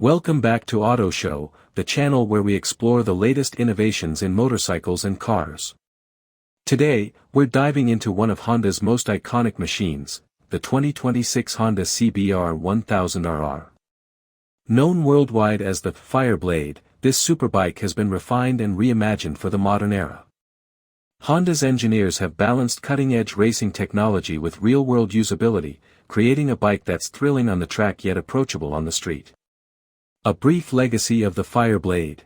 Welcome back to Auto Show, the channel where we explore the latest innovations in motorcycles and cars. Today, we're diving into one of Honda's most iconic machines, the 2026 Honda CBR1000RR. Known worldwide as the Fireblade, this superbike has been refined and reimagined for the modern era. Honda's engineers have balanced cutting-edge racing technology with real-world usability, creating a bike that's thrilling on the track yet approachable on the street. A brief legacy of the Fireblade.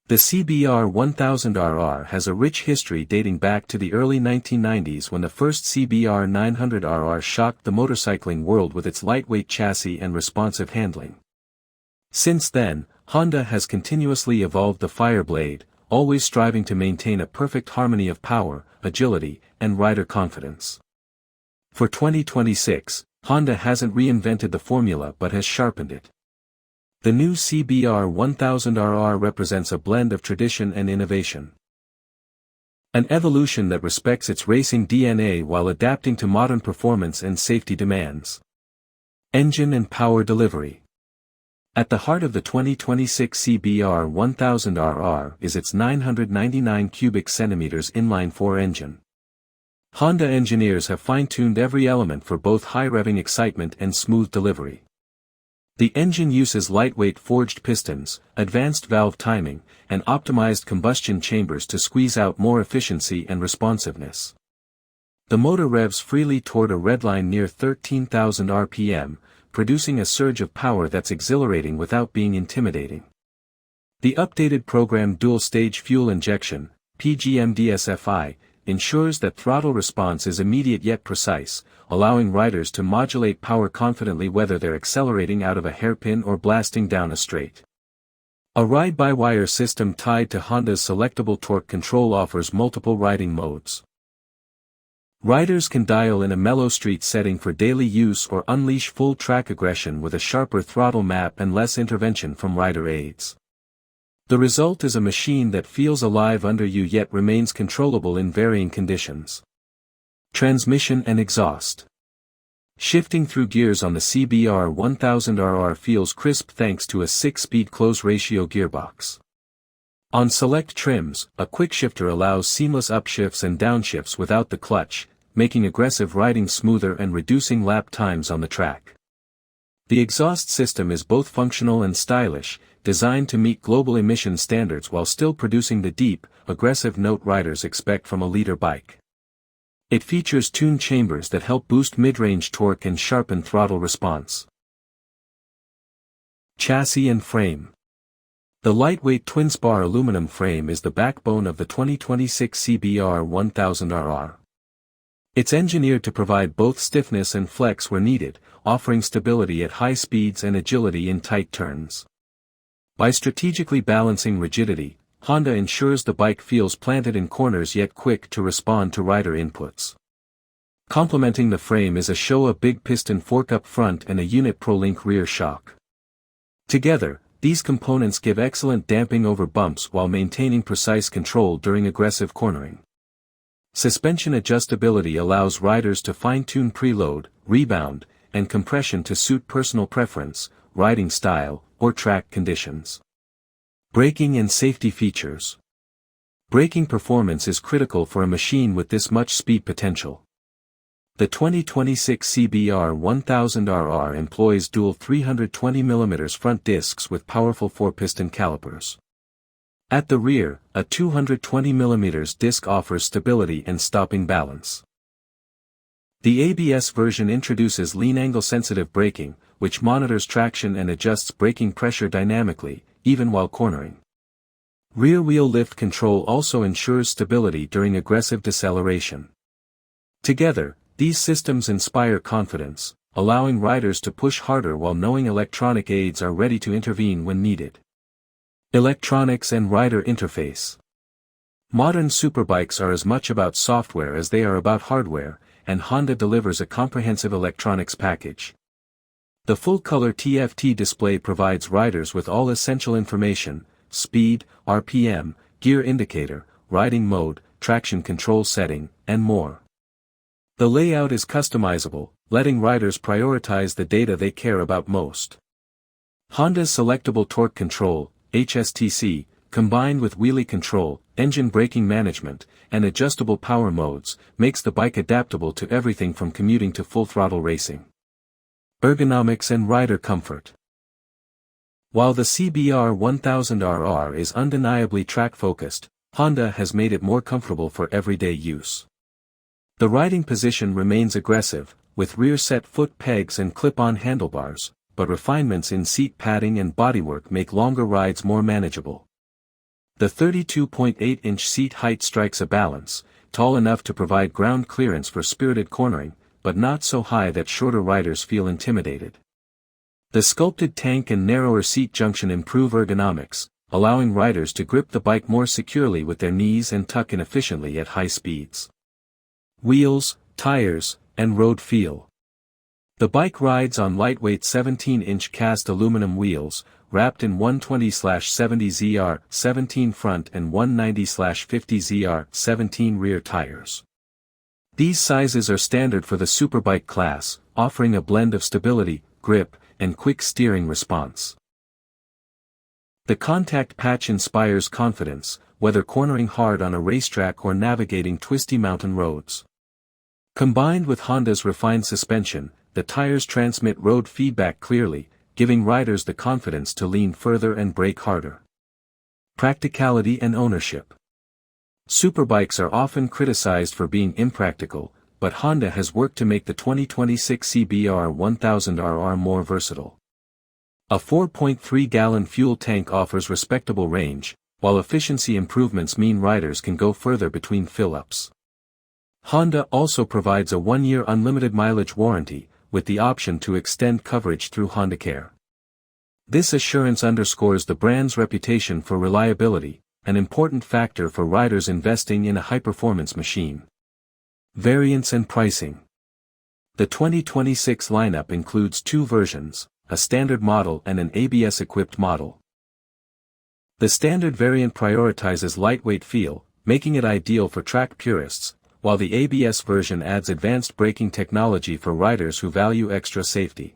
The CBR1000RR has a rich history dating back to the early 1990s when the first CBR900RR shocked the motorcycling world with its lightweight chassis and responsive handling. Since then, Honda has continuously evolved the Fireblade, always striving to maintain a perfect harmony of power, agility, and rider confidence. For 2026, Honda hasn't reinvented the formula but has sharpened it. The new CBR1000RR represents a blend of tradition and innovation. An evolution that respects its racing DNA while adapting to modern performance and safety demands. Engine and power delivery. At the heart of the 2026 CBR1000RR is its 999 cubic centimeters inline-4 engine. Honda engineers have fine-tuned every element for both high-revving excitement and smooth delivery. The engine uses lightweight forged pistons, advanced valve timing, and optimized combustion chambers to squeeze out more efficiency and responsiveness. The motor revs freely toward a redline near 13,000 RPM, producing a surge of power that's exhilarating without being intimidating. The updated programmed dual-stage fuel injection, PGM-DSFI, ensures that throttle response is immediate yet precise, allowing riders to modulate power confidently whether they're accelerating out of a hairpin or blasting down a straight. A ride-by-wire system tied to Honda's selectable torque control offers multiple riding modes. Riders can dial in a mellow street setting for daily use or unleash full track aggression with a sharper throttle map and less intervention from rider aids. The result is a machine that feels alive under you yet remains controllable in varying conditions. Transmission and exhaust. Shifting through gears on the CBR1000RR feels crisp thanks to a 6-speed close-ratio gearbox. On select trims, a quickshifter allows seamless upshifts and downshifts without the clutch, making aggressive riding smoother and reducing lap times on the track. The exhaust system is both functional and stylish, designed to meet global emission standards while still producing the deep, aggressive note riders expect from a leader bike. It features tuned chambers that help boost mid-range torque and sharpen throttle response. Chassis and frame. The lightweight twin-spar aluminum frame is the backbone of the 2026 CBR1000RR. It's engineered to provide both stiffness and flex where needed, offering stability at high speeds and agility in tight turns. By strategically balancing rigidity, Honda ensures the bike feels planted in corners yet quick to respond to rider inputs. Complementing the frame is a Showa big piston fork up front and a Unit ProLink rear shock. Together, these components give excellent damping over bumps while maintaining precise control during aggressive cornering. Suspension adjustability allows riders to fine-tune preload, rebound, and compression to suit personal preference, riding style, or track conditions. Braking and safety features. Braking performance is critical for a machine with this much speed potential. The 2026 CBR1000RR employs dual 320mm front discs with powerful 4-piston calipers. At the rear, a 220mm disc offers stability and stopping balance. The ABS version introduces lean angle-sensitive braking, which monitors traction and adjusts braking pressure dynamically, even while cornering. Rear wheel lift control also ensures stability during aggressive deceleration. Together, these systems inspire confidence, allowing riders to push harder while knowing electronic aids are ready to intervene when needed. Electronics and rider interface. Modern superbikes are as much about software as they are about hardware, and Honda delivers a comprehensive electronics package. The full-color TFT display provides riders with all essential information: speed, RPM, gear indicator, riding mode, traction control setting, and more. The layout is customizable, letting riders prioritize the data they care about most. Honda's selectable torque control, HSTC, combined with wheelie control, engine braking management, and adjustable power modes, makes the bike adaptable to everything from commuting to full-throttle racing. Ergonomics and rider comfort. While the CBR1000RR is undeniably track-focused, Honda has made it more comfortable for everyday use. The riding position remains aggressive, with rear-set foot pegs and clip-on handlebars, but refinements in seat padding and bodywork make longer rides more manageable. The 32.8-inch seat height strikes a balance, tall enough to provide ground clearance for spirited cornering, but not so high that shorter riders feel intimidated. The sculpted tank and narrower seat junction improve ergonomics, allowing riders to grip the bike more securely with their knees and tuck in efficiently at high speeds. Wheels, tires, and road feel. The bike rides on lightweight 17-inch cast aluminum wheels, wrapped in 120/70ZR 17 front and 190/50ZR 17 rear tires. These sizes are standard for the Superbike class, offering a blend of stability, grip, and quick steering response. The contact patch inspires confidence, whether cornering hard on a racetrack or navigating twisty mountain roads. Combined with Honda's refined suspension, the tires transmit road feedback clearly, giving riders the confidence to lean further and brake harder. Practicality and ownership. Superbikes are often criticized for being impractical, but Honda has worked to make the 2026 CBR1000RR more versatile. A 4.3-gallon fuel tank offers respectable range, while efficiency improvements mean riders can go further between fill-ups. Honda also provides a 1-year unlimited mileage warranty, with the option to extend coverage through HondaCare. This assurance underscores the brand's reputation for reliability, an important factor for riders investing in a high-performance machine. Variants and pricing. The 2026 lineup includes 2 versions, a standard model and an ABS-equipped model. The standard variant prioritizes lightweight feel, making it ideal for track purists, while the ABS version adds advanced braking technology for riders who value extra safety.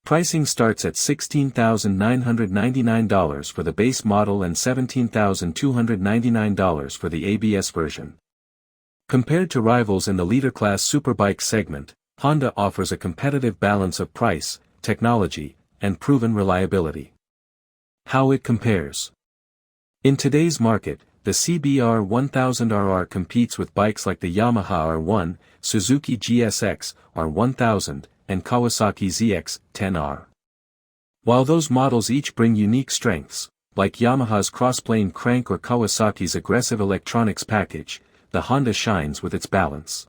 Pricing starts at $16,999 for the base model and $17,299 for the ABS version. Compared to rivals in the leader-class Superbike segment, Honda offers a competitive balance of price, technology, and proven reliability. How it compares. In today's market, the CBR1000RR competes with bikes like the Yamaha R1, Suzuki GSX R1000, and Kawasaki ZX-10R. While those models each bring unique strengths, like Yamaha's crossplane crank or Kawasaki's aggressive electronics package, the Honda shines with its balance.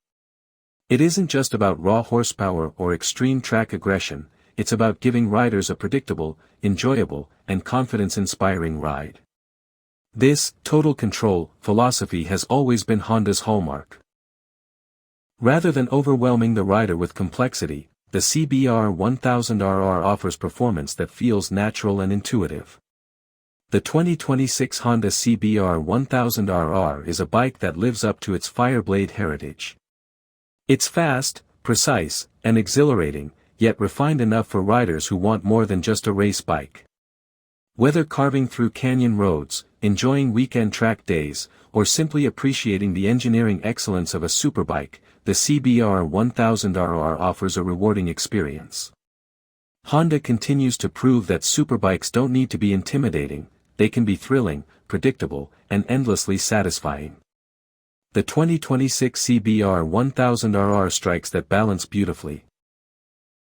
It isn't just about raw horsepower or extreme track aggression, it's about giving riders a predictable, enjoyable, and confidence-inspiring ride. This total control philosophy has always been Honda's hallmark. Rather than overwhelming the rider with complexity, the CBR1000RR offers performance that feels natural and intuitive. The 2026 Honda CBR1000RR is a bike that lives up to its Fireblade heritage. It's fast, precise, and exhilarating, yet refined enough for riders who want more than just a race bike. Whether carving through canyon roads, enjoying weekend track days, or simply appreciating the engineering excellence of a superbike, the CBR1000RR offers a rewarding experience. Honda continues to prove that superbikes don't need to be intimidating, they can be thrilling, predictable, and endlessly satisfying. The 2026 CBR1000RR strikes that balance beautifully.